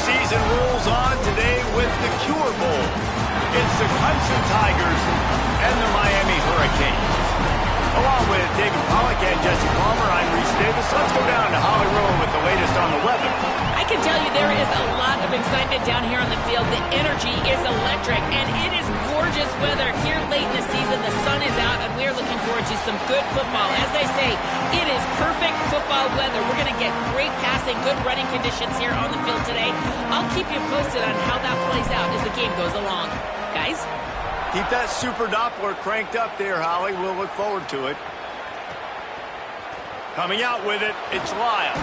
season rolls on today with the Cure Bowl. It's the Clemson Tigers and the Miami Hurricanes. Along with David Pollack and Jesse Palmer, I'm Reese Davis. Let's go down to Hollywood with the latest on the weather. I can tell you there is a lot of excitement down here on the field. The energy is electric, and it is gorgeous weather here late in the season. The sun is out, and we're looking forward to some good football. As they say, it is perfect football weather. We're going to get great passing, good running conditions here on the field today. I'll keep you posted on how that plays out as the game goes along. Guys? Keep that Super Doppler cranked up there, Holly. We'll look forward to it. Coming out with it, it's Lyle.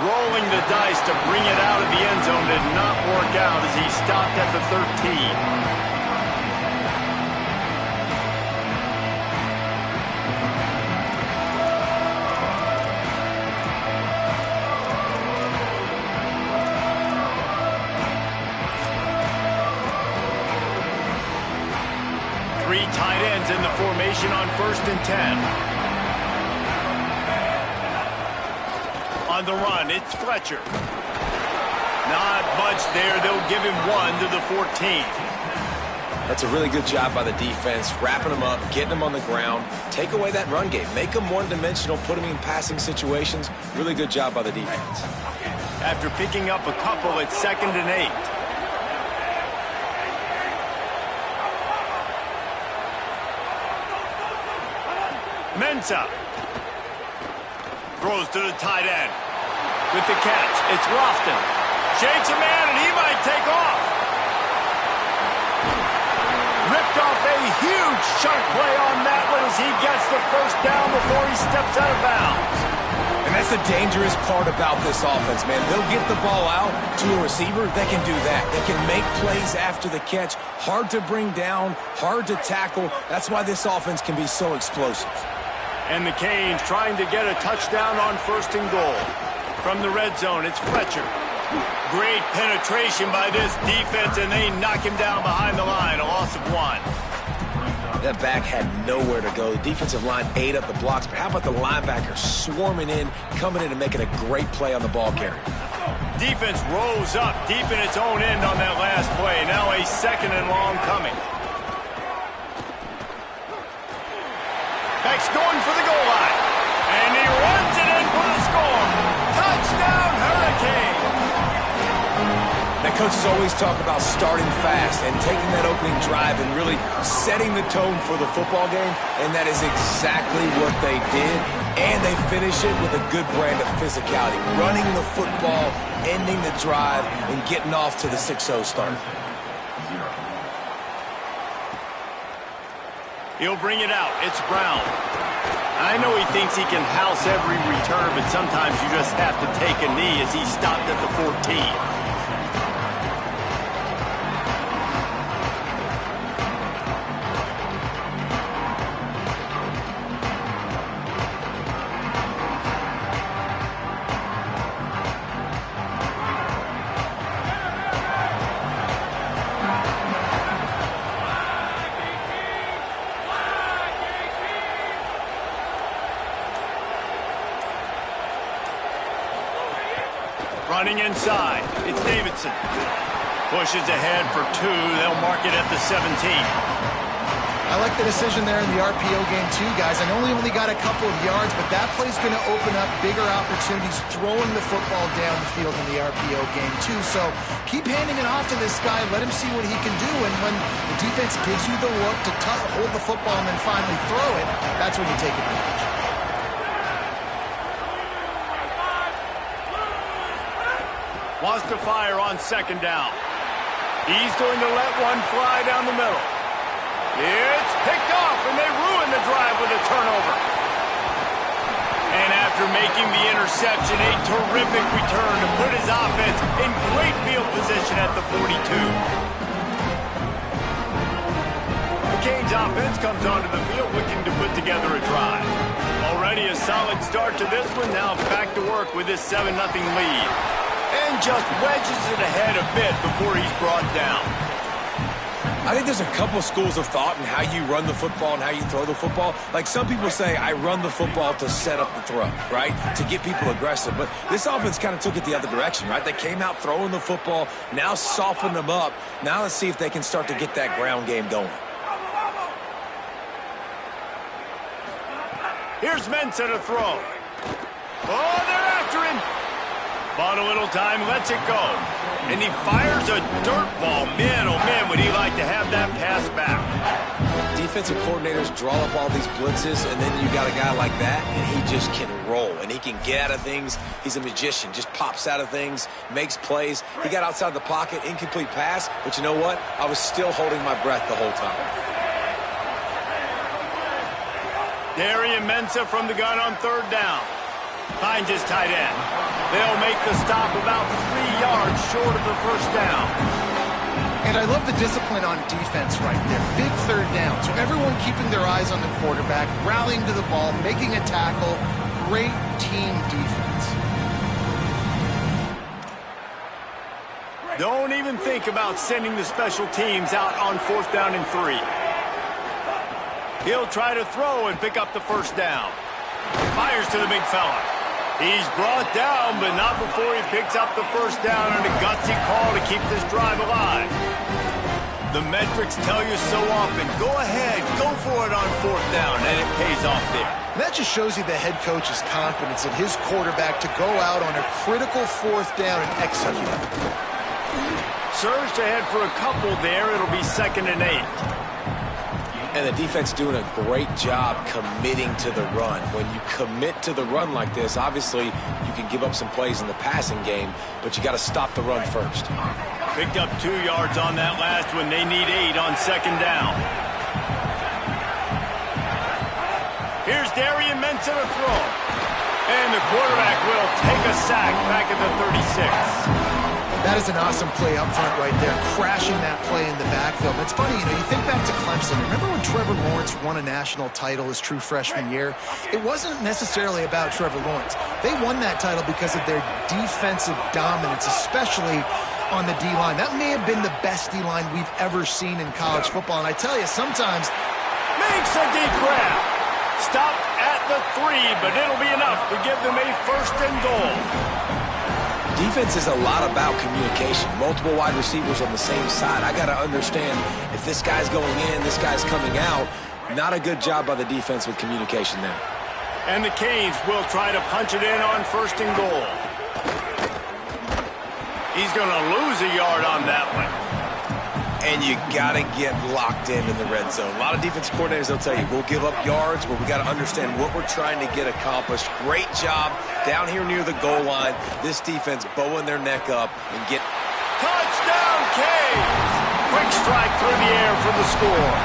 Rolling the dice to bring it out of the end zone did not work out as he stopped at the 13. Three tight ends in the formation on 1st and 10. On the run, it's Fletcher. Not much there. They'll give him 1 to the 14. That's a really good job by the defense, wrapping them up, getting them on the ground. Take away that run game. Make them one-dimensional, put them in passing situations. Really good job by the defense. After picking up a couple, it's 2nd and 8. Mensa throws to the tight end. With the catch, it's Lofton. Shakes a man, and he might take off. Ripped off a huge chunk play on that one as he gets the first down before he steps out of bounds. And that's the dangerous part about this offense, man. They'll get the ball out to a receiver. They can do that. They can make plays after the catch. Hard to bring down, hard to tackle. That's why this offense can be so explosive. And the Canes trying to get a touchdown on 1st and goal. From the red zone, it's Fletcher. Great penetration by this defense, and they knock him down behind the line. A loss of 1. That back had nowhere to go. The defensive line ate up the blocks, but how about the linebacker swarming in, coming in and making a great play on the ball carrier? Defense rose up deep in its own end on that last play. Now a 2nd and long coming. Beck's going for the goal line. And he runs it in for the score. Touchdown, Hurricane. Now, coaches always talk about starting fast and taking that opening drive and really setting the tone for the football game, and that is exactly what they did, and they finish it with a good brand of physicality, running the football, ending the drive, and getting off to the 6-0 start. He'll bring it out. It's Brown. I know he thinks he can house every return, but sometimes you just have to take a knee as he stopped at the 14. Running inside, it's Davidson. Pushes ahead for 2. They'll mark it at the 17. I like the decision there in the RPO game too, guys. I know he only got a couple of yards, but that play's going to open up bigger opportunities throwing the football down the field in the RPO game too. So keep handing it off to this guy. Let him see what he can do. And when the defense gives you the look to hold the football and then finally throw it, that's when you take advantage. Wants to fire on 2nd down. He's going to let one fly down the middle. It's picked off, and they ruin the drive with a turnover. And after making the interception, a terrific return to put his offense in great field position at the 42. The Canes offense comes onto the field looking to put together a drive. Already a solid start to this one. Now back to work with this 7-0 lead. And just wedges it ahead a bit before he's brought down. I think there's a couple schools of thought in how you run the football and how you throw the football. Like some people say, I run the football to set up the throw, right? To get people aggressive. But this offense kind of took it the other direction, right? They came out throwing the football, now soften them up. Now let's see if they can start to get that ground game going. Here's Mensah to throw. Oh, they're after him. Bought a little time, lets it go. And he fires a dirt ball. Man, oh man, would he like to have that pass back. Defensive coordinators draw up all these blitzes, and then you got a guy like that, and he just can roll, and he can get out of things. He's a magician, just pops out of things, makes plays. He got outside the pocket, incomplete pass, but you know what? I was still holding my breath the whole time. Darian Mensah from the gun on third down. Finds his tight end. They'll make the stop about 3 yards short of the first down. And I love the discipline on defense right there. Big third down. So everyone keeping their eyes on the quarterback, rallying to the ball, making a tackle. Great team defense. Don't even think about sending the special teams out on 4th down and 3. He'll try to throw and pick up the first down. Fires to the big fella. He's brought down, but not before he picks up the first down on a gutsy call to keep this drive alive. The metrics tell you so often, go ahead, go for it on 4th down, and it pays off there. And that just shows you the head coach's confidence in his quarterback to go out on a critical 4th down and execute. Surge ahead for a couple there. It'll be 2nd and 8. And the defense doing a great job committing to the run. When you commit to the run like this, obviously you can give up some plays in the passing game, but you got to stop the run first. Picked up 2 yards on that last one. They need 8 on 2nd down. Here's Darian Mensah to throw. And the quarterback will take a sack back at the 36. That is an awesome play up front right there, crashing that play in the backfield. It's funny, you think back to Clemson. Remember when Trevor Lawrence won a national title his true freshman year? It wasn't necessarily about Trevor Lawrence. They won that title because of their defensive dominance, especially on the D-line. That may have been the best D-line we've ever seen in college football. And I tell you, sometimes... Makes a deep grab. Stopped at the 3, but it'll be enough to give them a 1st and goal. Defense is a lot about communication. Multiple wide receivers on the same side. I got to understand if this guy's going in, this guy's coming out. Not a good job by the defense with communication there. And the Canes will try to punch it in on 1st and goal. He's going to lose a yard on that one. And you got to get locked in the red zone. A lot of defense coordinators, they'll tell you, we'll give up yards, but we got to understand what we're trying to get accomplished. Great job down here near the goal line. This defense bowing their neck up and get... Touchdown, Canes! Quick strike through the air for the score.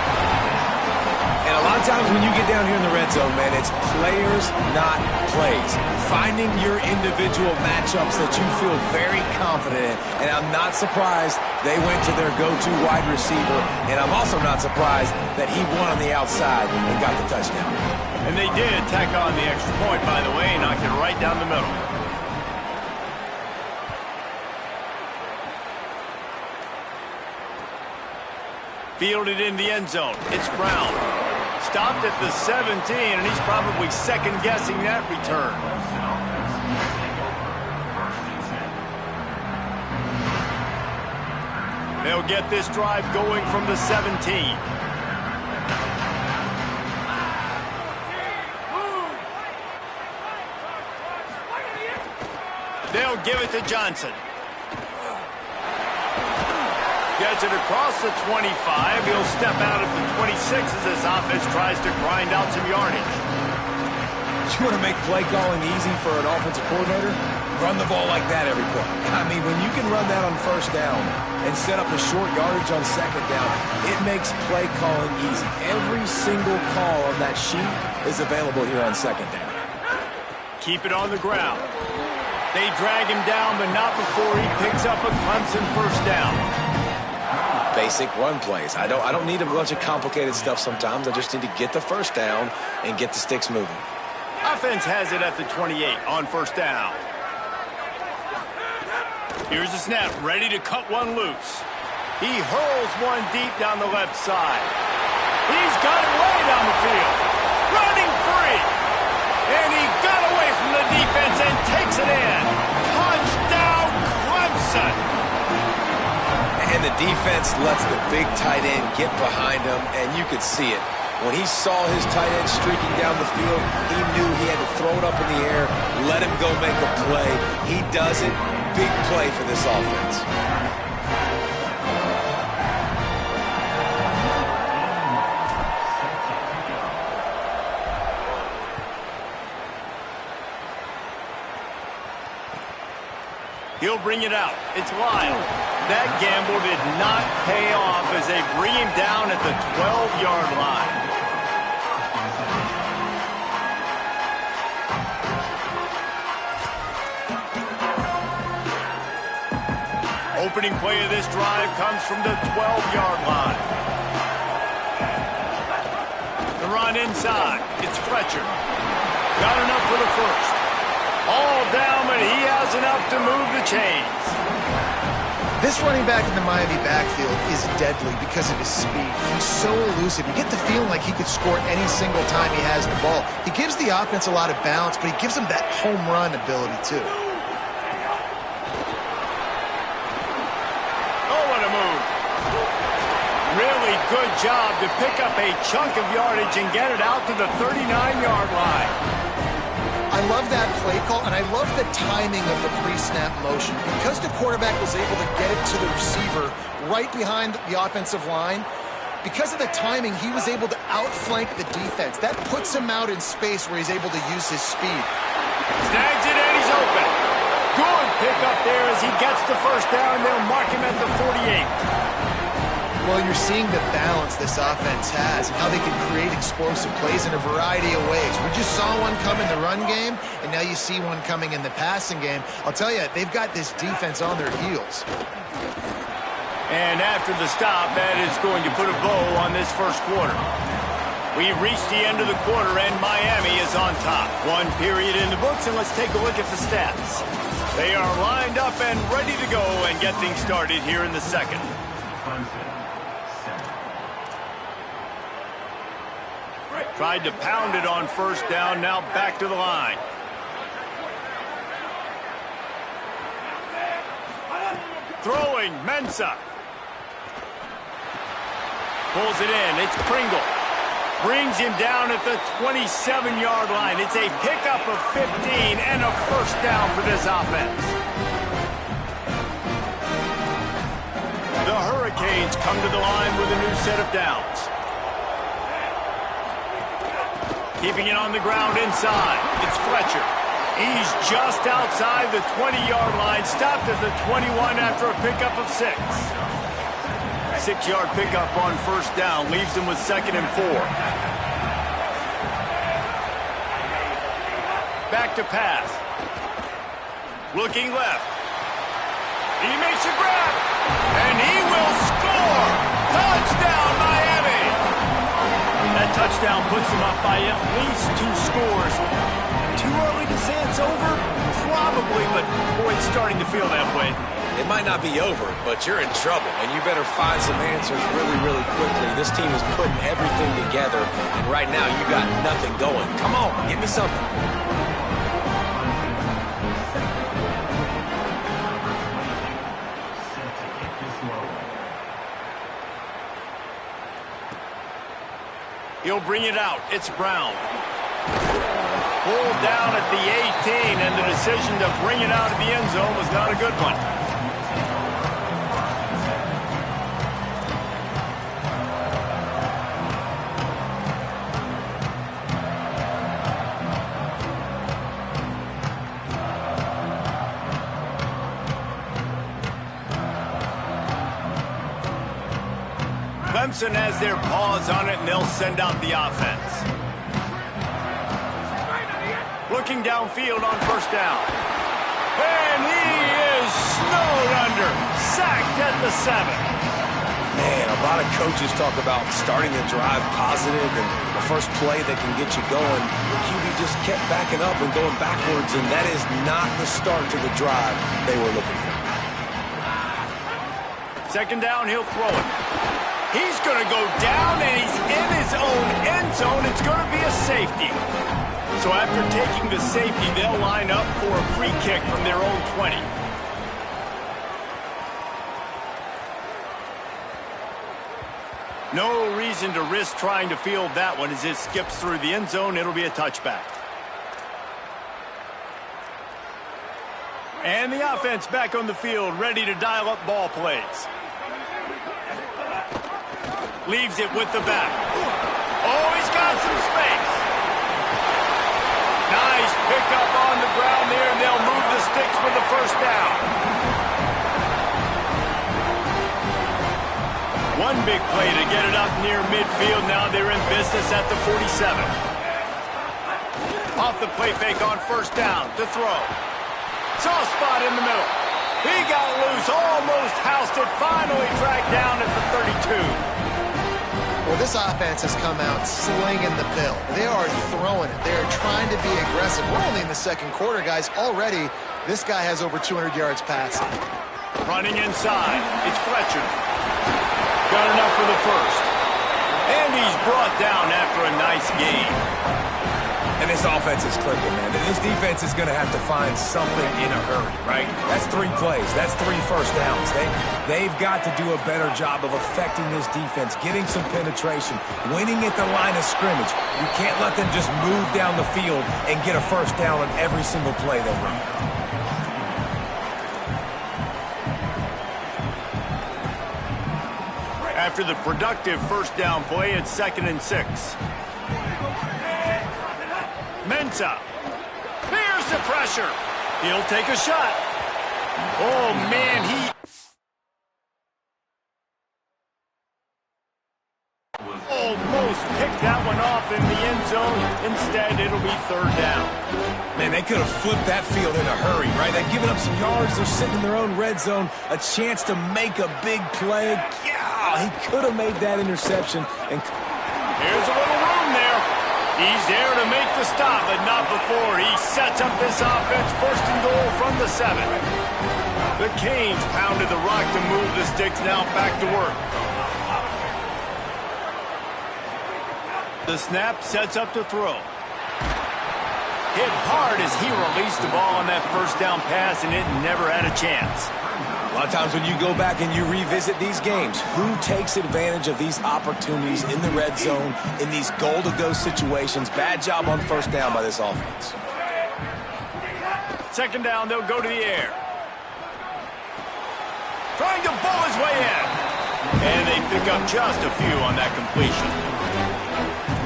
And a lot of times when you get down here in the red zone, man, it's players, not plays. Finding your individual matchups that you feel very confident in. And I'm not surprised they went to their go-to wide receiver. And I'm also not surprised that he won on the outside and got the touchdown. And they did tack on the extra point, by the way, and knocked it right down the middle. Fielded in the end zone. It's Brown. Stopped at the 17, and he's probably second-guessing that return. They'll get this drive going from the 17. They'll give it to Johnson. Gets it across the 25. He'll step out at the 26 as this offense tries to grind out some yardage. You want to make play calling easy for an offensive coordinator? Run the ball like that every play. I mean, when you can run that on 1st down and set up the short yardage on 2nd down, it makes play calling easy. Every single call on that sheet is available here on 2nd down. Keep it on the ground. They drag him down, but not before he picks up a Clemson 1st down. Basic run plays. I don't need a bunch of complicated stuff sometimes. I just need to get the 1st down and get the sticks moving. Offense has it at the 28 on 1st down. Here's the snap, ready to cut one loose. He hurls one deep down the left side. He's got it way down the field. Running free. And he got away from the defense and takes it in. Touchdown, Clemson. And the defense lets the big tight end get behind him, and you could see it. When he saw his tight end streaking down the field, he knew he had to throw it up in the air, let him go make a play. He does it. Big play for this offense. He'll bring it out. It's Lyle. That gamble did not pay off as they bring him down at the 12-yard line. Opening play of this drive comes from the 12-yard line. The run inside. It's Fletcher. Got enough for the first. All down, but he has enough to move the chains. This running back in the Miami backfield is deadly because of his speed. He's so elusive. You get the feeling like he could score any single time he has the ball. He gives the offense a lot of balance, but he gives them that home run ability, too. Oh, what a move. Really good job to pick up a chunk of yardage and get it out to the 39-yard line. I love that play call, and I love the timing of the pre-snap motion. Because the quarterback was able to get it to the receiver right behind the offensive line, because of the timing, he was able to outflank the defense. That puts him out in space where he's able to use his speed. Snags it, and he's open. Good pickup there as he gets the first down. They'll mark him at the 48. Well, you're seeing the balance this offense has and how they can create explosive plays in a variety of ways. We just saw one come in the run game, and now you see one coming in the passing game. I'll tell you, they've got this defense on their heels. And after the stop, that is going to put a bow on this first quarter. We've reached the end of the quarter, and Miami is on top. One period in the books, and let's take a look at the stats. They are lined up and ready to go and get things started here in the second. Tried to pound it on first down, now back to the line. Throwing, Mensah. Pulls it in, it's Pringle. Brings him down at the 27-yard line. It's a pickup of 15 and a first down for this offense. The Hurricanes come to the line with a new set of downs. Keeping it on the ground inside. It's Fletcher. He's just outside the 20-yard line. Stopped at the 21 after a pickup of 6. 6-yard pickup on first down. Leaves him with 2nd and 4. Back to pass. Looking left. He makes a grab. And he will score. Touchdown, Miami. That touchdown puts them up by at least 2 scores. Too early to say it's over? Probably, but boy, it's starting to feel that way. It might not be over, but you're in trouble, and you better find some answers really, really quickly. This team is putting everything together, and right now you got nothing going. Come on, give me something. He'll bring it out. It's Brown. Pulled down at the 18, and the decision to bring it out of the end zone was not a good one. Clemson has their paws on it, and they'll send out the offense. Looking downfield on first down. And he is snowed under. Sacked at the 7. Man, a lot of coaches talk about starting the drive positive and the first play that can get you going. The QB just kept backing up and going backwards, and that is not the start to the drive they were looking for. Second down, he'll throw it. He's going to go down, and he's in his own end zone. It's going to be a safety. So after taking the safety, they'll line up for a free kick from their own 20. No reason to risk trying to field that one as it skips through the end zone. It'll be a touchback. And the offense back on the field, ready to dial up ball plays. Leaves it with the back. Oh, he's got some space. Nice pickup on the ground there, and they'll move the sticks for the first down. One big play to get it up near midfield. Now they're in business at the 47. Off the play fake on first down to throw. Soft spot in the middle. He got loose, almost housed it, finally dragged down at the 32. Well, this offense has come out slinging the pill. They are throwing it. They're trying to be aggressive. We're only in the second quarter, guys. Already, this guy has over 200 yards passing. Running inside. It's Fletcher. Got enough for the first. And he's brought down after a nice gain. And this offense is clicking, man. This defense is going to have to find something in a hurry, right? That's 3 plays. That's 3 first downs. They've got to do a better job of affecting this defense, getting some penetration, winning at the line of scrimmage. You can't let them just move down the field and get a first down on every single play they run. After the productive first down play, it's 2nd and 6. Mensah. Here's the pressure. He'll take a shot. Oh, man, he almost picked that one off in the end zone. Instead, it'll be 3rd down. Man, they could have flipped that field in a hurry, right? They've given up some yards. They're sitting in their own red zone. A chance to make a big play. Yeah, he could have made that interception. And here's a little room there. He's there to make the stop, but not before. He sets up this offense 1st and goal from the 7. The Canes pounded the rock to move the sticks. Now back to work. The snap sets up to throw. Hit hard as he released the ball on that first down pass, and it never had a chance. A lot of times when you go back and you revisit these games, who takes advantage of these opportunities in the red zone, in these goal-to-go situations? Bad job on first down by this offense. 2nd down, they'll go to the air. Trying to bowl his way in. And they pick up just a few on that completion.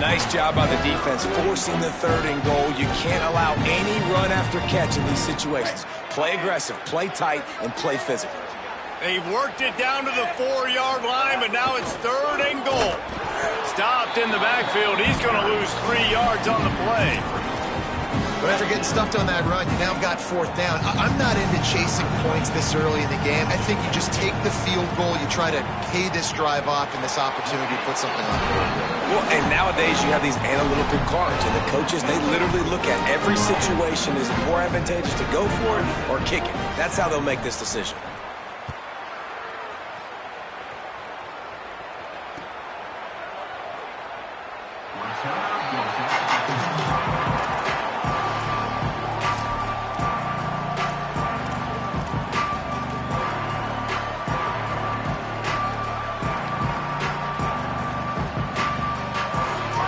Nice job by the defense forcing the 3rd and goal. You can't allow any run after catch in these situations. Play aggressive, play tight, and play physical. They've worked it down to the 4-yard line, but now it's 3rd and goal. Stopped in the backfield. He's going to lose 3 yards on the play. But after getting stuffed on that run, you now got 4th down. I'm not into chasing points this early in the game. I think you just take the field goal. You try to pay this drive off and this opportunity to put something on. Well, and nowadays you have these analytical cards, and the coaches, they literally look at every situation. Is it more advantageous to go for it or kick it? That's how they'll make this decision.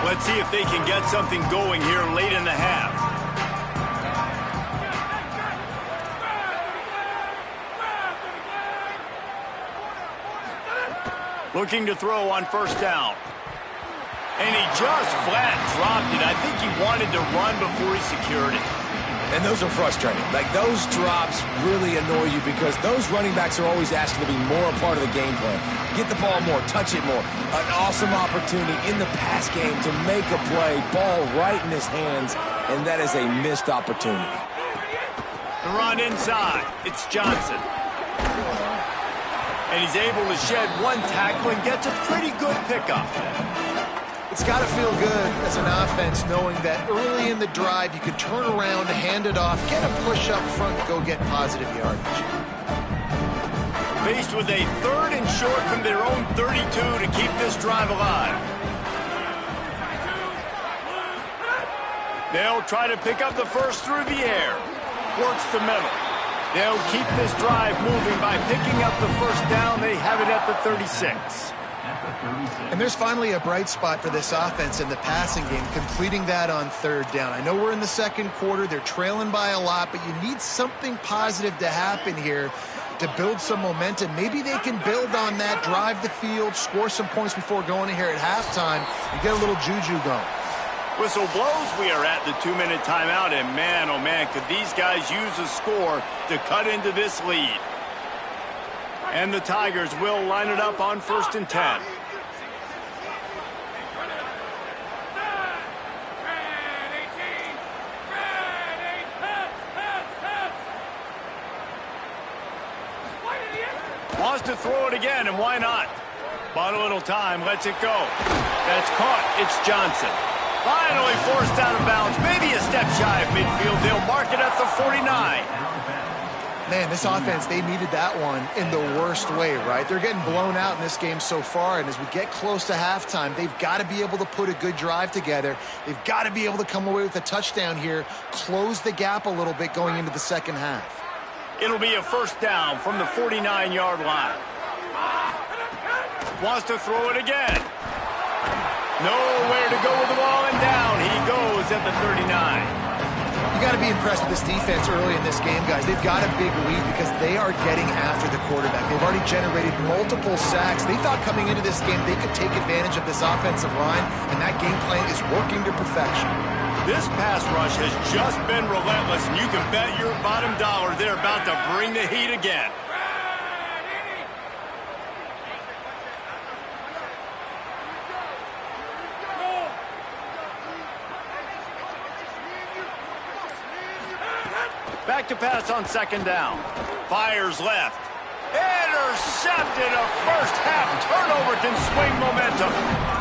Let's see if they can get something going here late in the half. Looking to throw on first down. And he just flat dropped it. I think he wanted to run before he secured it. And those are frustrating. Like, those drops really annoy you because those running backs are always asking to be more a part of the game plan. Get the ball more, touch it more. An awesome opportunity in the pass game to make a play, ball right in his hands, and that is a missed opportunity. The run inside. It's Johnson. And he's able to shed one tackle and gets a pretty good pickup. It's got to feel good as an offense knowing that early in the drive you can turn around, hand it off, get a push up front, go get positive yardage. faced with a 3rd and short from their own 32 to keep this drive alive. They'll try to pick up the first through the air. Works the middle. They'll keep this drive moving by picking up the first down. They have it at the 36. And there's finally a bright spot for this offense in the passing game, completing that on 3rd down. I know we're in the 2nd quarter. They're trailing by a lot, but you need something positive to happen here to build some momentum. Maybe they can build on that, drive the field, score some points before going in here at halftime, and get a little juju going. Whistle blows, we are at the 2-minute timeout, and man, oh man, could these guys use a score to cut into this lead. And the Tigers will line it up on 1st and 10. Wants to throw it again, and why not? Bought a little time, lets it go. That's caught. It's Johnson. Finally forced out of bounds. Maybe a step shy of midfield. They'll mark it at the 49. Man, this offense, they needed that one in the worst way, right? They're getting blown out in this game so far, and as we get close to halftime, they've got to be able to put a good drive together. They've got to be able to come away with a touchdown here, close the gap a little bit going into the second half. It'll be a first down from the 49-yard line. Wants to throw it again. Nowhere to go with the ball, and down he goes at the 39. You got to be impressed with this defense early in this game, guys. They've got a big lead because they are getting after the quarterback. They've already generated multiple sacks. They thought coming into this game they could take advantage of this offensive line, and that game plan is working to perfection. This pass rush has just been relentless, and you can bet your bottom dollar they're about to bring the heat again. Back to pass on 2nd down. Fires left. Intercepted. A first-half turnover can swing momentum.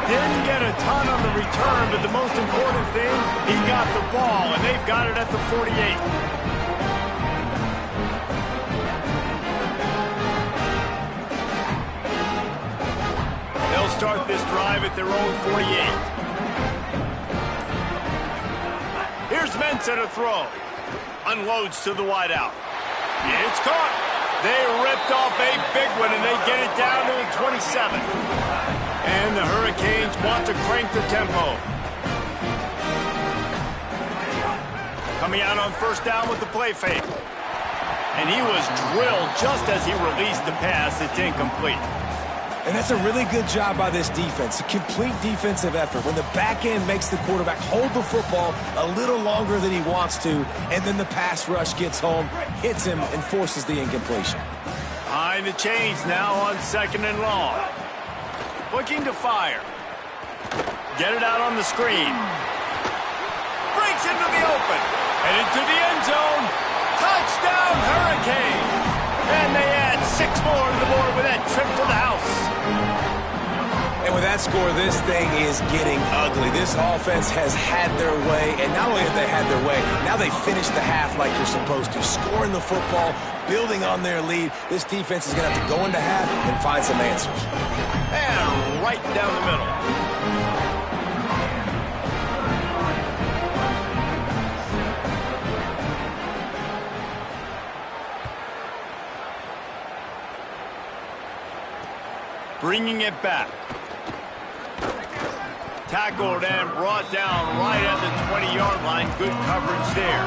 Didn't get a ton on the return, but the most important thing, he got the ball, and they've got it at the 48. They'll start this drive at their own 48. Here's Mensah to throw. Unloads to the wideout. It's caught. They ripped off a big one, and they get it down to the 27. And the Hurricanes want to crank the tempo. Coming out on 1st down with the play fake. And he was drilled just as he released the pass. It's incomplete. And that's a really good job by this defense, a complete defensive effort. When the back end makes the quarterback hold the football a little longer than he wants to, and then the pass rush gets home, hits him, and forces the incompletion. Behind the chains now on 2nd and long. Looking to fire. Get it out on the screen. Breaks into the open. Headed to the end zone. Touchdown, Hurricane. And they add 6 more to the board with that trip to the house. And with that score, this thing is getting ugly. This offense has had their way, and not only have they had their way, now they finished the half like you're supposed to, scoring the football, building on their lead. This defense is going to have to go into half and find some answers. And right down the middle. Bringing it back. Tackled and brought down right at the 20-yard line. Good coverage there.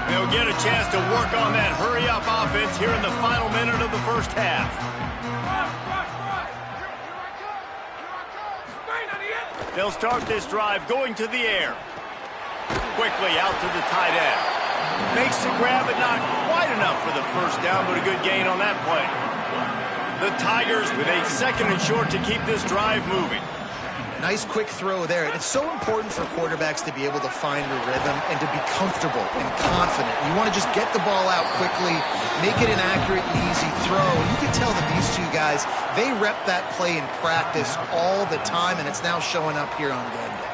They'll get a chance to work on that hurry-up offense here in the final minute of the first half. They'll start this drive going to the air. Quickly out to the tight end. Makes the grab, but not quite enough for the first down, but a good gain on that play. The Tigers with a 2nd and short to keep this drive moving. Nice quick throw there. And it's so important for quarterbacks to be able to find a rhythm and to be comfortable and confident. You want to just get the ball out quickly, make it an accurate and easy throw. You can tell that these two guys, they rep that play in practice all the time, and it's now showing up here on game day.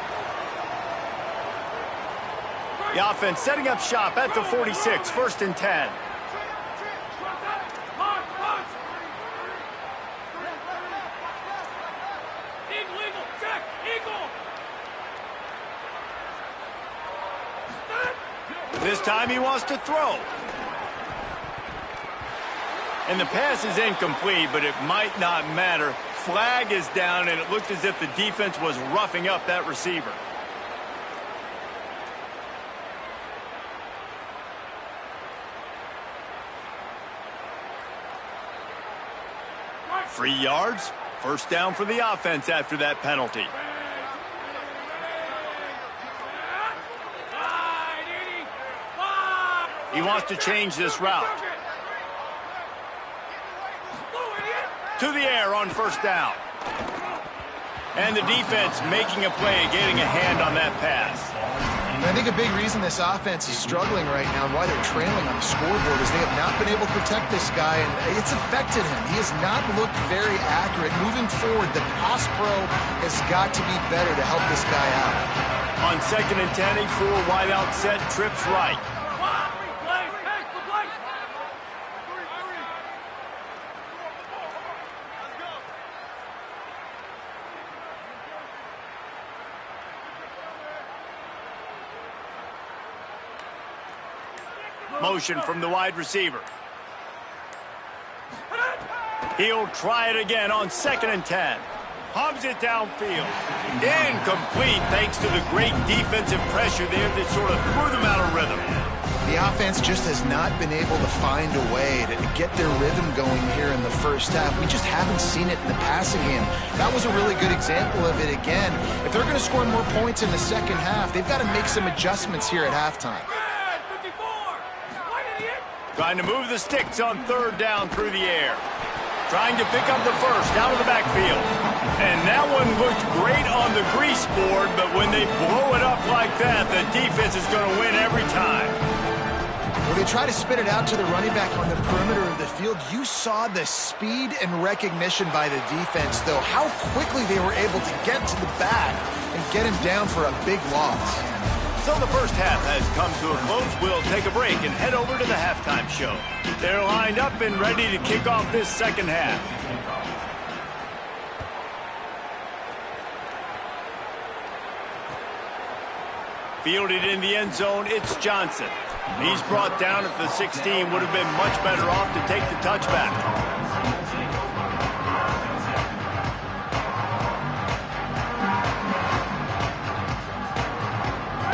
The offense setting up shop at the 46, 1st and 10. This time he wants to throw. And the pass is incomplete, but it might not matter. Flag is down, and it looked as if the defense was roughing up that receiver. Free yards. 1st down for the offense after that penalty. He wants to change this route. To the air on 1st down. And the defense making a play, getting a hand on that pass. I think a big reason this offense is struggling right now and why they're trailing on the scoreboard is they have not been able to protect this guy, and it's affected him. He has not looked very accurate. Moving forward, the pass pro has got to be better to help this guy out. On 2nd and 10, a full wideout set, trips right. Motion from the wide receiver. He'll try it again on 2nd and 10. Hubs it downfield. Incomplete thanks to the great defensive pressure there that sort of threw them out of rhythm. The offense just has not been able to find a way to get their rhythm going here in the 1st half. We just haven't seen it in the passing game. That was a really good example of it again. If they're going to score more points in the 2nd half, they've got to make some adjustments here at halftime. Trying to move the sticks on 3rd down through the air. Trying to pick up the 1st out of the backfield. And that one looked great on the grease board, but when they blow it up like that, the defense is going to win every time. When they try to spit it out to the running back on the perimeter of the field, you saw the speed and recognition by the defense, though, how quickly they were able to get to the back and get him down for a big loss. So the 1st half has come to a close. We'll take a break and head over to the halftime show. They're lined up and ready to kick off this 2nd half. Fielded in the end zone, it's Johnson. He's brought down at the 16. Would have been much better off to take the touchback.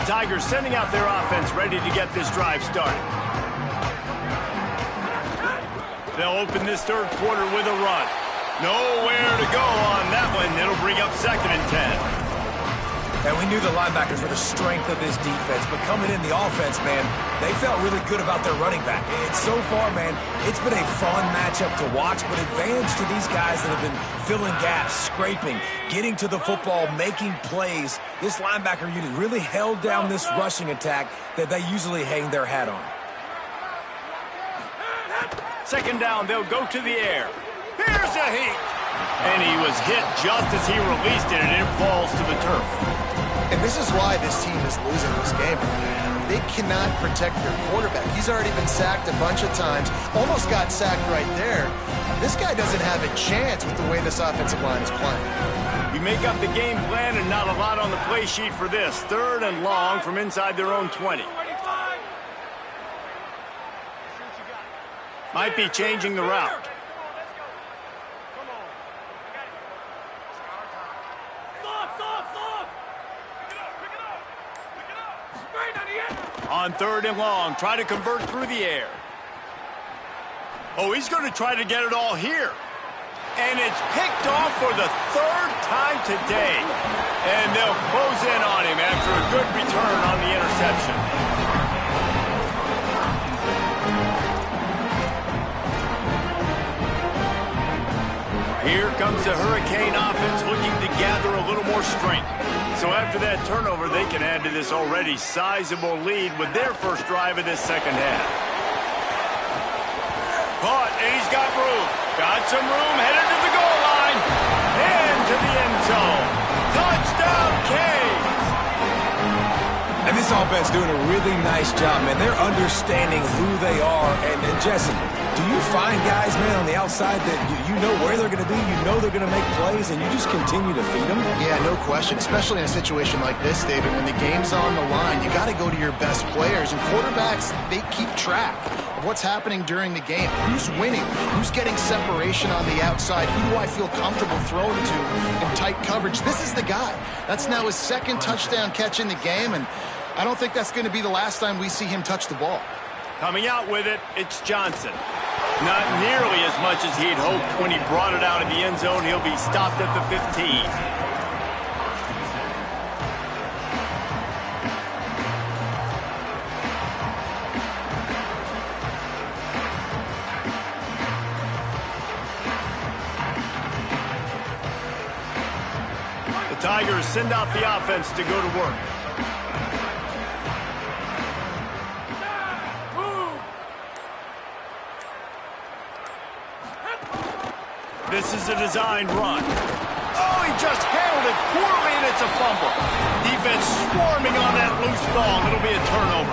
Tigers sending out their offense ready to get this drive started. They'll open this 3rd quarter with a run. Nowhere to go on that one. It'll bring up 2nd and 10. And we knew the linebackers were the strength of this defense, but coming in the offense, man, they felt really good about their running back. And so far, man, it's been a fun matchup to watch, but advantage to these guys that have been filling gaps, scraping, getting to the football, making plays. This linebacker unit really held down this rushing attack that they usually hang their hat on. 2nd down, they'll go to the air. Here's a heat. And he was hit just as he released it, and it falls to the turf. And this is why this team is losing this game. They cannot protect their quarterback. He's already been sacked a bunch of times, almost got sacked right there. This guy doesn't have a chance with the way this offensive line is playing. You make up the game plan and not a lot on the play sheet for this. 3rd and long from inside their own 20. Might be changing the route. On 3rd and long, try to convert through the air. Oh, he's going to try to get it all here. And it's picked off for the 3rd time today. And they'll close in on him after a good return on the interception. Here comes the Hurricane offense looking to gather a little more strength. So after that turnover, they can add to this already sizable lead with their first drive of this second half. Caught, and he's got room. Got some room, headed to the goal line. And to the end zone. Touchdown, Canes! And this offense doing a really nice job, man. They're understanding who they are. And Jesse, do you find guys, man, on the outside that you know where they're going to be, you know they're going to make plays, and you just continue to feed them? Yeah, no question, especially in a situation like this, David. When the game's on the line, you got to go to your best players. And quarterbacks, they keep track of what's happening during the game. Who's winning? Who's getting separation on the outside? Who do I feel comfortable throwing to in tight coverage? This is the guy. That's now his second touchdown catch in the game, and I don't think that's going to be the last time we see him touch the ball. Coming out with it, it's Johnson. Not nearly as much as he'd hoped when he brought it out of the end zone. He'll be stopped at the 15. The Tigers send out the offense to go to work. This is a designed run. Oh, he just handled it poorly, and it's a fumble. Defense swarming on that loose ball. It'll be a turnover.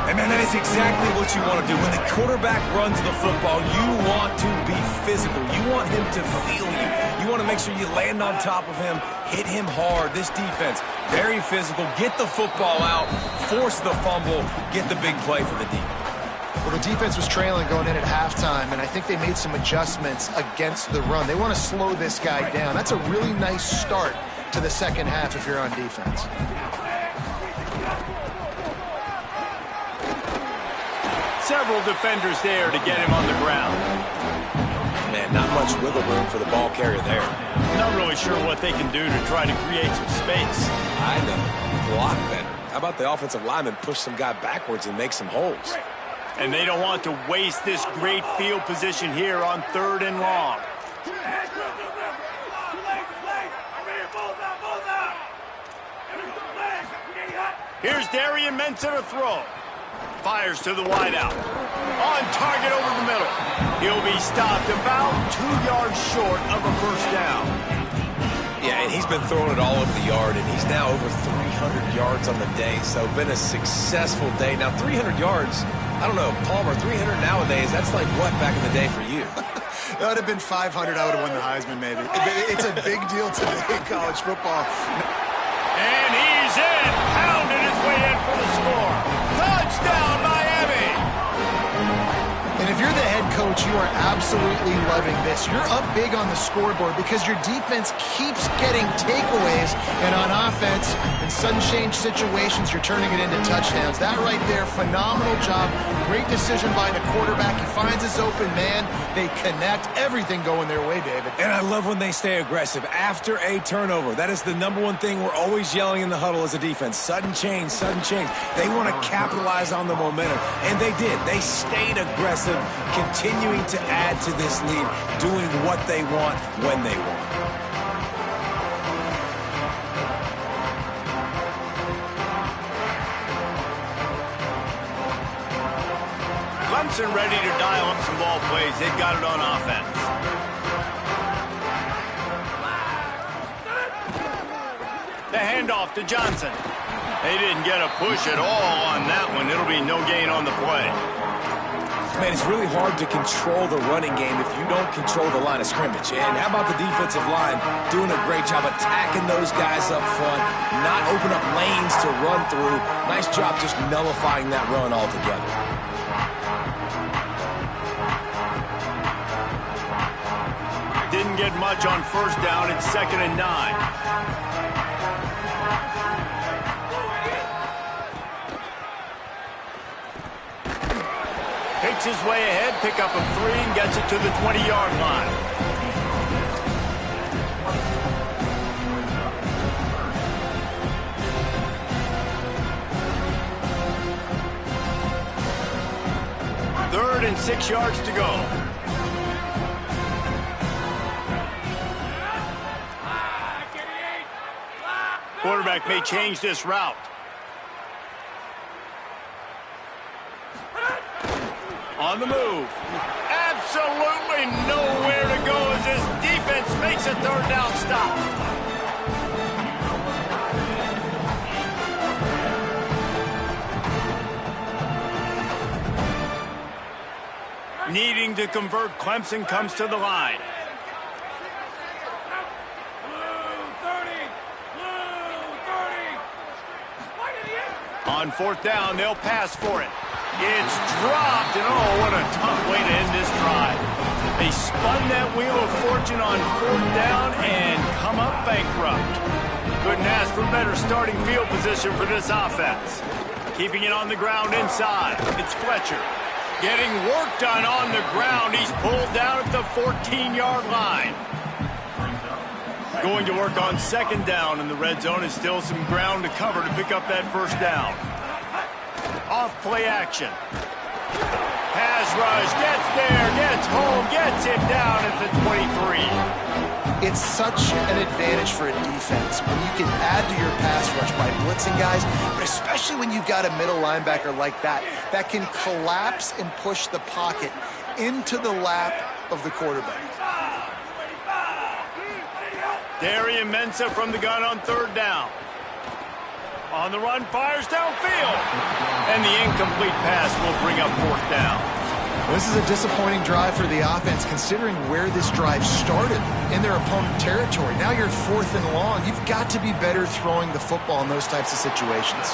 And, man, that is exactly what you want to do. When the quarterback runs the football, you want to be physical. You want him to feel you. You want to make sure you land on top of him, hit him hard. This defense, very physical. Get the football out, force the fumble, get the big play for the defense. Well, the defense was trailing going in at halftime, and I think they made some adjustments against the run. They want to slow this guy down. That's a really nice start to the second half if you're on defense. Several defenders there to get him on the ground. Man, not much wiggle room for the ball carrier there. Not really sure what they can do to try to create some space. I know. Block better. How about the offensive lineman push some guy backwards and make some holes? And they don't want to waste this great field position here on 3rd and long. Here's Darian Mensah to throw. Fires to the wideout. On target over the middle. He'll be stopped about 2 yards short of a first down. Yeah, and he's been throwing it all over the yard, and he's now over 300 yards on the day, so been a successful day. Now, 300 yards, I don't know, Palmer, 300 nowadays, that's like what back in the day for you? That would have been 500. I would have won the Heisman, maybe. It's a big deal today in college football. And he's in, pounded his way in for the score. Touchdown, Miami! And if you're the head coach, you are absolutely loving this. You're up big on the scoreboard because your defense keeps getting takeaways, and on offense, in sudden change situations, you're turning it into touchdowns. That right there, phenomenal job. Great decision by the quarterback. He finds his open man. They connect. Everything going their way, David. And I love when they stay aggressive after a turnover. That is the #1 thing we're always yelling in the huddle as a defense. Sudden change, sudden change. They want to capitalize on the momentum, and they did. They stayed aggressive, continuing to add to this lead, doing what they want when they want. Clemson ready to dial up some ball plays. They've got it on offense. The handoff to Johnson. They didn't get a push at all on that one. It'll be no gain on the play. Man, it's really hard to control the running game if you don't control the line of scrimmage. And how about the defensive line doing a great job attacking those guys up front, not open up lanes to run through. Nice job just nullifying that run altogether. Didn't get much on first down. It's 2nd and 9. Takes his way ahead, pick up a 3, and gets it to the 20-yard line. Third and 6 yards to go. Quarterback may change this route. On the move. Absolutely nowhere to go as this defense makes a third down stop. Needing to convert, Clemson comes to the line. On fourth down, they'll pass for it. It's dropped, and oh, what a tough way to end this drive. They spun that wheel of fortune on fourth down and come up bankrupt. Couldn't ask for better starting field position for this offense. Keeping it on the ground inside. It's Fletcher. Getting work done on the ground. He's pulled down at the 14-yard line. Going to work on second down in the red zone. Is still some ground to cover to pick up that first down. Off play action. Pass rush, gets there, gets home, gets him down at the 23. It's such an advantage for a defense when you can add to your pass rush by blitzing guys, but especially when you've got a middle linebacker like that can collapse and push the pocket into the lap of the quarterback. Darian Mensah from the gun on third down. On the run, fires downfield. And the incomplete pass will bring up fourth down. Well, this is a disappointing drive for the offense considering where this drive started in their opponent territory. Now you're fourth and long. You've got to be better throwing the football in those types of situations.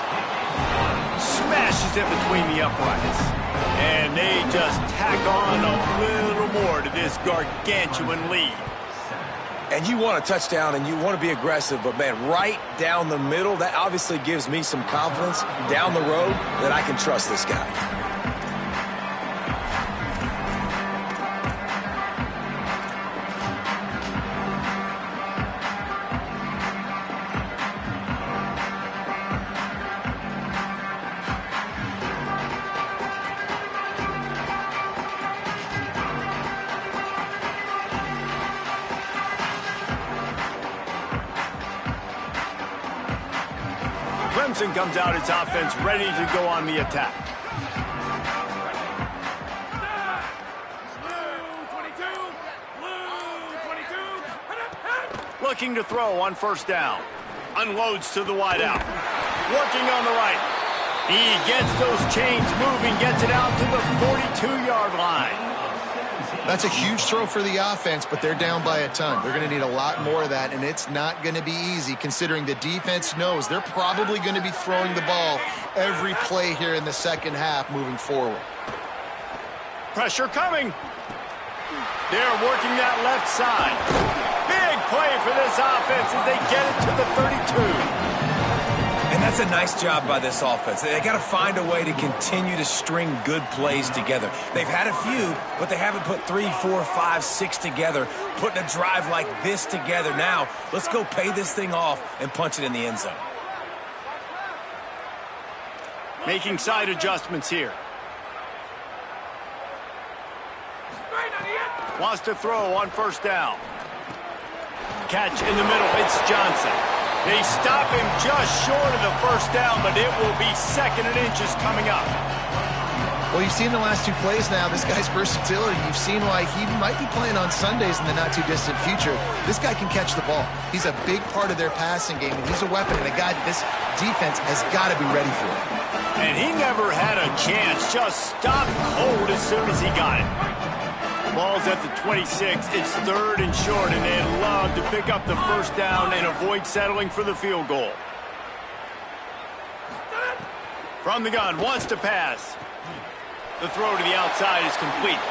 Smashes it between the uprights. And they just tack on a little more to this gargantuan lead. And you want a touchdown and you want to be aggressive, but, man, right down the middle, that obviously gives me some confidence down the road that I can trust this guy. Clemson comes out, its offense ready to go on the attack. Looking to throw on first down. Unloads to the wideout. Working on the right. He gets those chains moving, gets it out to the 42-yard line. That's a huge throw for the offense, but they're down by a ton. They're going to need a lot more of that, and it's not going to be easy considering the defense knows they're probably going to be throwing the ball every play here in the second half moving forward. Pressure coming. They're working that left side. Big play for this offense as they get it to the 32. And that's a nice job by this offense. They got to find a way to continue to string good plays together. They've had a few, but they haven't put 3, 4, 5, 6 together, putting a drive like this together. Now, let's go pay this thing off and punch it in the end zone. Making side adjustments here. Wants to throw on first down. Catch in the middle. It's Johnson. They stop him just short of the first down, but it will be second and inches coming up. Well, you've seen the last two plays now, this guy's versatility. You've seen why he might be playing on Sundays in the not-too-distant future. This guy can catch the ball. He's a big part of their passing game, and he's a weapon, and a guy this defense has got to be ready for. And he never had a chance. Just stopped cold as soon as he got it. Ball's at the 26. It's third and short, and they'd love to pick up the first down and avoid settling for the field goal. From the gun, wants to pass. The throw to the outside is complete.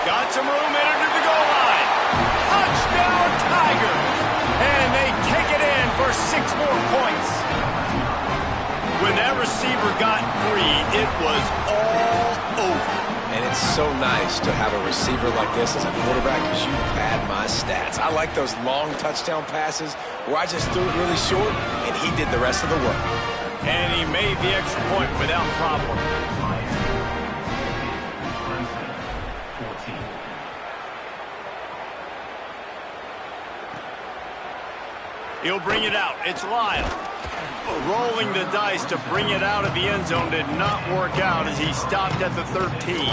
Got some room, entered to the goal line. Touchdown, Tigers! And they take it in for 6 more points. When that receiver got free, it was all over. And it's so nice to have a receiver like this as a quarterback because you pad my stats. I like those long touchdown passes where I just threw it really short and he did the rest of the work. And he made the extra point without problem. He'll bring it out. It's Lyle. Rolling the dice to bring it out of the end zone did not work out as he stopped at the 13.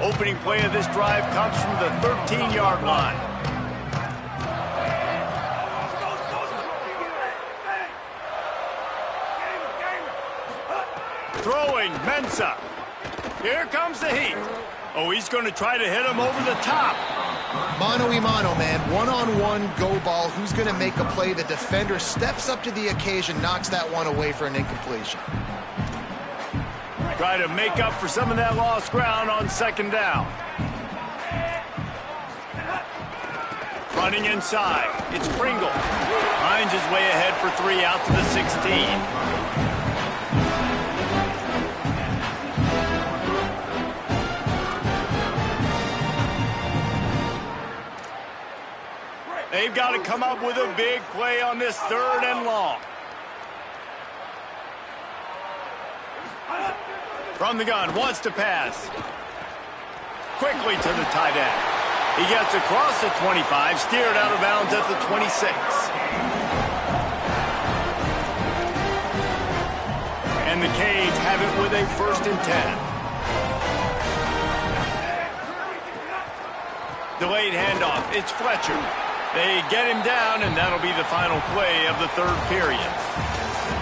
Opening play of this drive comes from the 13-yard line. Throwing, Mensah. Here comes the heat. Oh, he's going to try to hit him over the top. Mano-a-mano, man. One-on-one go ball. Who's going to make a play? The defender steps up to the occasion, knocks that one away for an incompletion. Try to make up for some of that lost ground on second down. Running inside. It's Pringle. Hines is way ahead for 3 out to the 16. They've got to come up with a big play on this 3rd and long. From the gun, wants to pass. Quickly to the tight end. He gets across the 25, steered out of bounds at the 26. And the Canes have it with a 1st and 10. Delayed handoff, it's Fletcher. They get him down, and that'll be the final play of the 3rd period.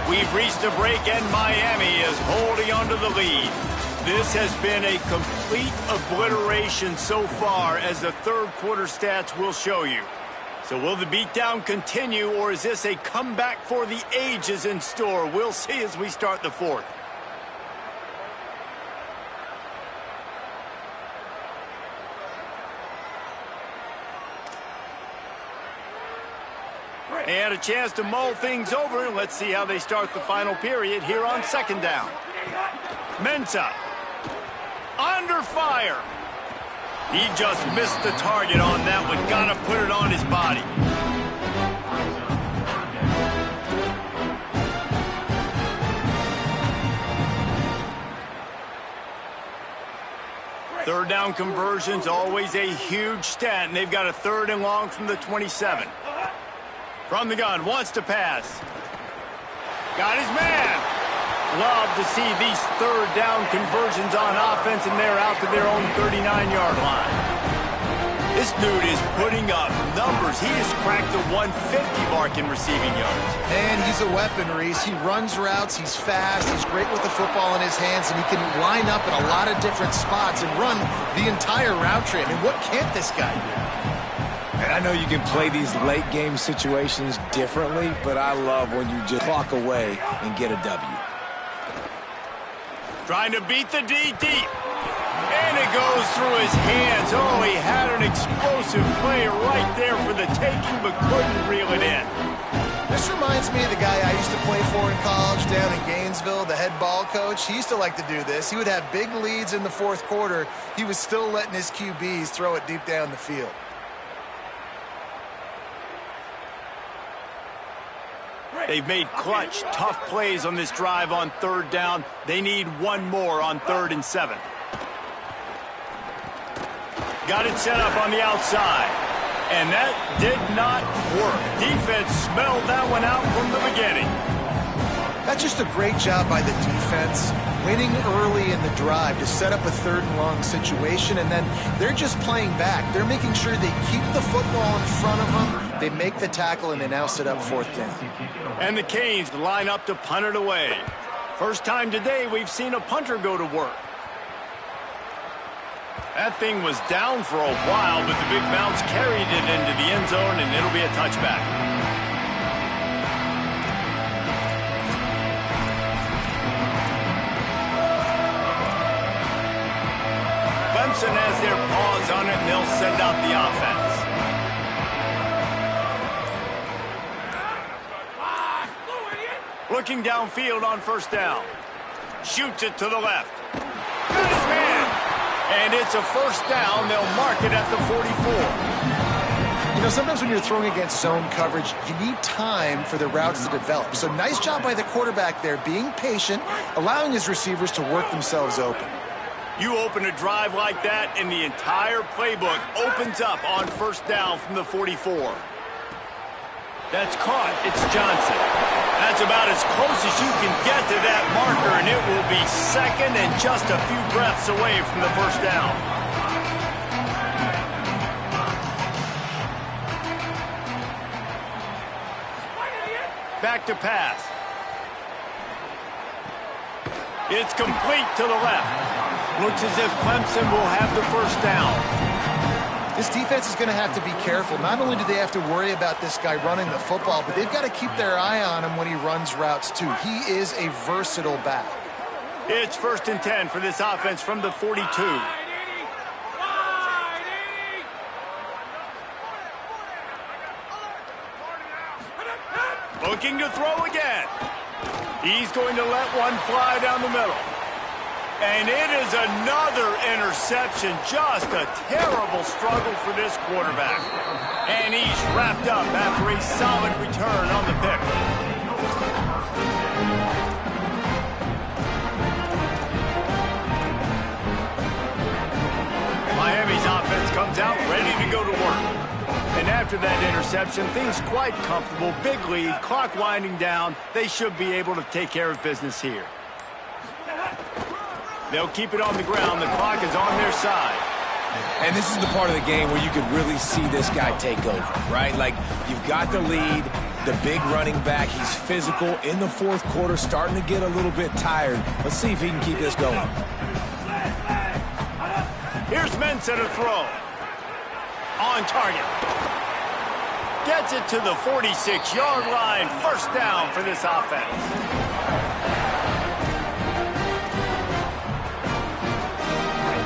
We've reached a break, and Miami is holding on to the lead. This has been a complete obliteration so far, as the 3rd quarter stats will show you. So will the beatdown continue, or is this a comeback for the ages in store? We'll see as we start the 4th. They had a chance to mull things over. Let's see how they start the final period here on 2nd down. Mensah. Under fire. He just missed the target on that one. Gotta put it on his body. Third down conversions, always a huge stat, and they've got a 3rd and long from the 27. From the gun, wants to pass. Got his man. Love to see these 3rd down conversions on offense, and they're out to their own 39-yard line. This dude is putting up numbers. He has cracked the 150 mark in receiving yards. Man, he's a weapon, Reese. He runs routes, he's fast, he's great with the football in his hands, and he can line up in a lot of different spots and run the entire route tree. I mean, what can't this guy do? And I know you can play these late game situations differently, but I love when you just walk away and get a W. Trying to beat the D deep. And it goes through his hands. Oh, he had an explosive play right there for the taking, but couldn't reel it in. This reminds me of the guy I used to play for in college down in Gainesville, the head ball coach. He used to like to do this. He would have big leads in the 4th quarter. He was still letting his QBs throw it deep down the field. They've made clutch, tough plays on this drive on 3rd down. They need one more on 3rd and 7. Got it set up on the outside. And that did not work. Defense smelled that one out from the beginning. That's just a great job by the defense, winning early in the drive to set up a 3rd and long situation, and then they're just playing back. They're making sure they keep the football in front of them. They make the tackle, and they now set up 4th down. And the Canes line up to punt it away. First time today we've seen a punter go to work. That thing was down for a while, but the big bounce carried it into the end zone, and it'll be a touchback. Clemson has their paws on it, and they'll send out the offense. Looking downfield on 1st down. Shoots it to the left. Got his man. And it's a 1st down. They'll mark it at the 44. You know, sometimes when you're throwing against zone coverage, you need time for the routes to develop. So nice job by the quarterback there, being patient, allowing his receivers to work themselves open. You open a drive like that, and the entire playbook opens up on first down from the 44. That's caught. It's Johnson. That's about as close as you can get to that marker, and it will be second and just a few breaths away from the first down. Back to pass. It's complete to the left. Looks as if Clemson will have the first down. This defense is going to have to be careful. Not only do they have to worry about this guy running the football, but they've got to keep their eye on him when he runs routes too. He is a versatile back. It's 1st and 10 for this offense from the 42. Looking to throw again. He's going to let one fly down the middle. And it is another interception. Just a terrible struggle for this quarterback. And he's wrapped up after a solid return on the pick. Miami's offense comes out ready to go to work. And after that interception, things quite comfortable. Big lead, clock winding down. They should be able to take care of business here. They'll keep it on the ground. The clock is on their side. And this is the part of the game where you could really see this guy take over, right? Like, you've got the lead, the big running back. He's physical in the fourth quarter, starting to get a little bit tired. Let's see if he can keep this going. Here's Mensah to throw. On target. Gets it to the 46-yard line. First down for this offense.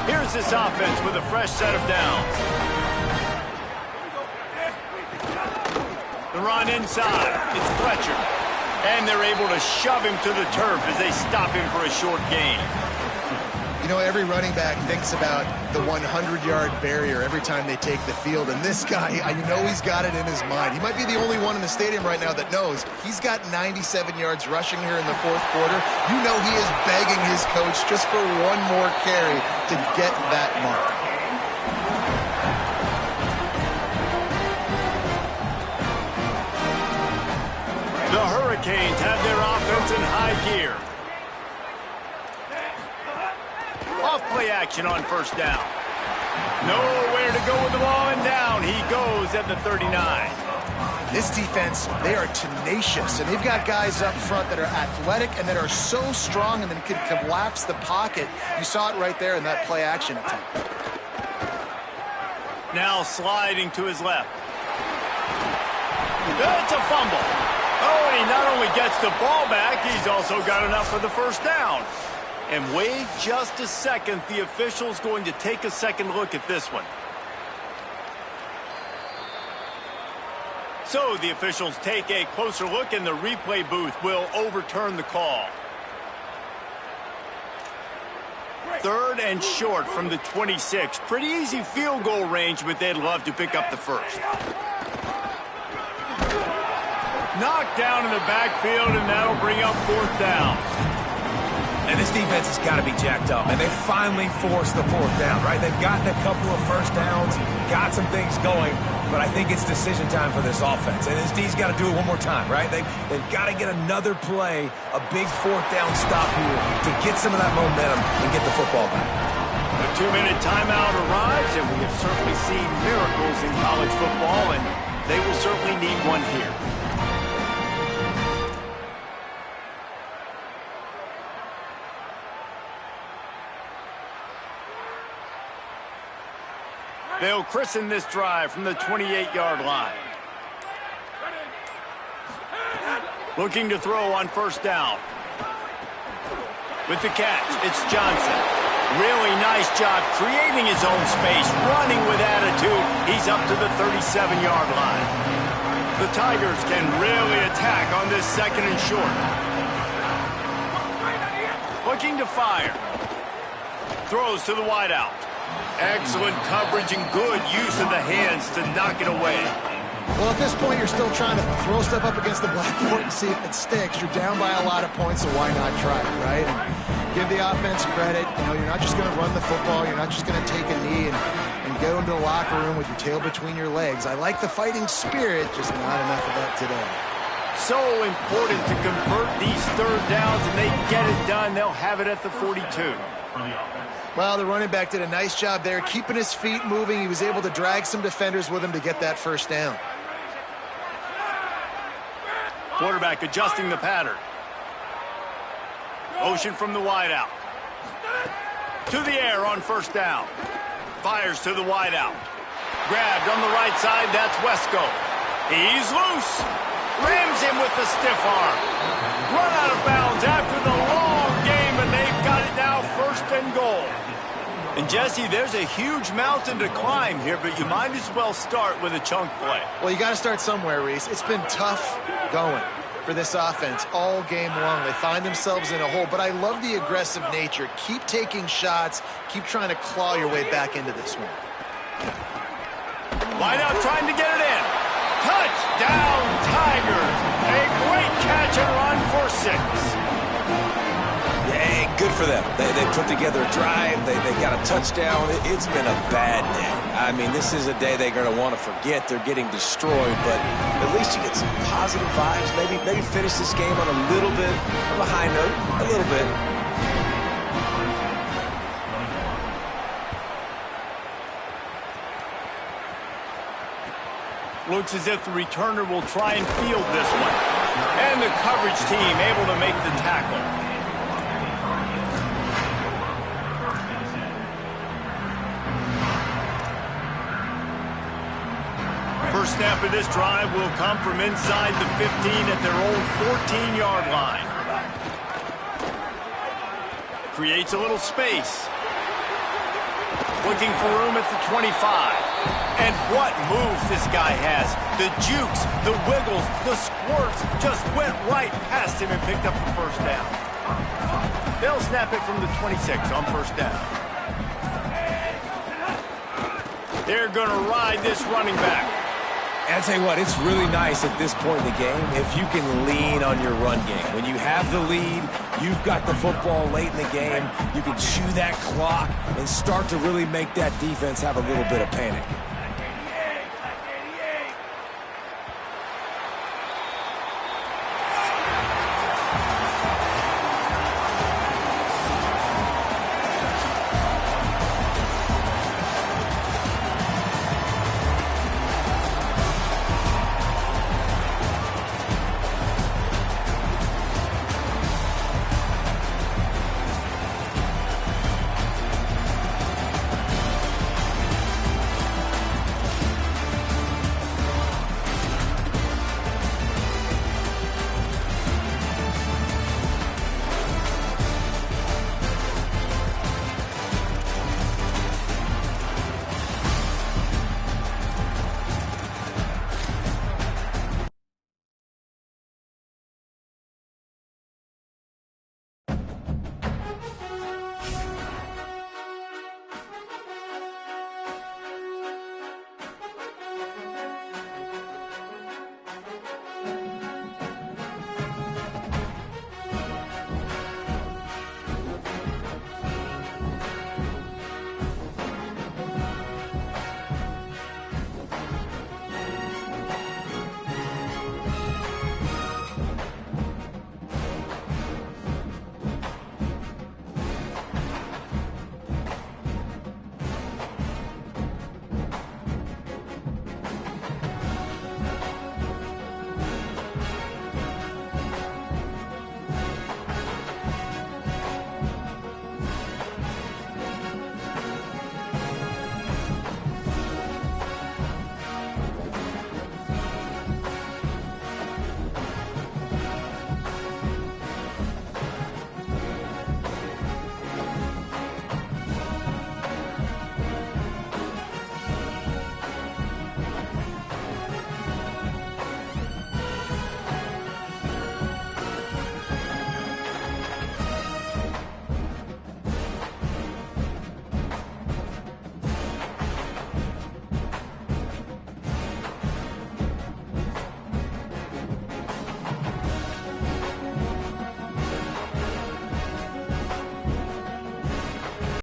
Here's this offense with a fresh set of downs. The run inside. It's Fletcher. And they're able to shove him to the turf as they stop him for a short gain. You know, every running back thinks about the 100-yard barrier every time they take the field. And this guy, you know he's got it in his mind. He might be the only one in the stadium right now that knows he's got 97 yards rushing here in the fourth quarter. You know he is begging his coach just for one more carry to get that mark. The Hurricanes have their offense in high gear. Off play action on first down. Nowhere to go with the ball, and down he goes at the 39. This defense, they are tenacious, and they've got guys up front that are athletic and that are so strong and then can collapse the pocket. You saw it right there in that play action attempt. Now sliding to his left. That's a fumble. Oh, and he not only gets the ball back, he's also got enough for the first down. And wait just a second. The official's going to take a second look at this one. So the officials take a closer look, and the replay booth will overturn the call. 3rd and short from the 26. Pretty easy field goal range, but they'd love to pick up the first. Knocked down in the backfield, and that'll bring up 4th down. And this defense has got to be jacked up. And they finally forced the 4th down, right? They've gotten a couple of first downs, got some things going, but I think it's decision time for this offense. And this D's got to do it one more time, right? They've got to get another play, a big 4th down stop here to get some of that momentum and get the football back. The 2-minute timeout arrives, and we have certainly seen miracles in college football, and they will certainly need one here. They'll christen this drive from the 28-yard line. Looking to throw on first down. With the catch, it's Johnson. Really nice job creating his own space, running with attitude. He's up to the 37-yard line. The Tigers can really attack on this 2nd and short. Looking to fire. Throws to the wideout. Excellent coverage and good use of the hands to knock it away. Well, at this point, you're still trying to throw stuff up against the blackboard and see if it sticks. You're down by a lot of points, so why not try it, right? And give the offense credit. You know, you're not just going to run the football. You're not just going to take a knee and go into the locker room with your tail between your legs. I like the fighting spirit, just not enough of that today. So important to convert these third downs, and they get it done. They'll have it at the 42. Well, the running back did a nice job there, keeping his feet moving. He was able to drag some defenders with him to get that first down. Quarterback adjusting the pattern. Motion from the wideout. To the air on first down. Fires to the wideout. Grabbed on the right side, that's Wesco. He's loose. Rams him with the stiff arm. Run out of bounds after the long game, and they've got it now first and goal. And Jesse, there's a huge mountain to climb here, but you might as well start with a chunk play. Well, you got to start somewhere, Reese. It's been tough going for this offense all game long. They find themselves in a hole, but I love the aggressive nature. Keep taking shots. Keep trying to claw your way back into this one. Wideout trying to get it in. Touchdown, Tigers. A great catch and run for 6. Hey, good for them. They put together a drive. They got a touchdown. It's been a bad day. I mean, this is a day they're going to want to forget. They're getting destroyed, but at least you get some positive vibes. Maybe finish this game on a little bit of a high note. A little bit. Looks as if the returner will try and field this one. And the coverage team able to make the tackle. First snap of this drive will come from inside the 15 at their own 14-yard line. Creates a little space. Looking for room at the 25. And what moves this guy has. The jukes, the wiggles, the squirts just went right past him and picked up the first down. They'll snap it from the 26 on first down. They're going to ride this running back. And I'll tell you what, it's really nice at this point in the game if you can lean on your run game. When you have the lead, you've got the football late in the game, you can chew that clock and start to really make that defense have a little bit of panic.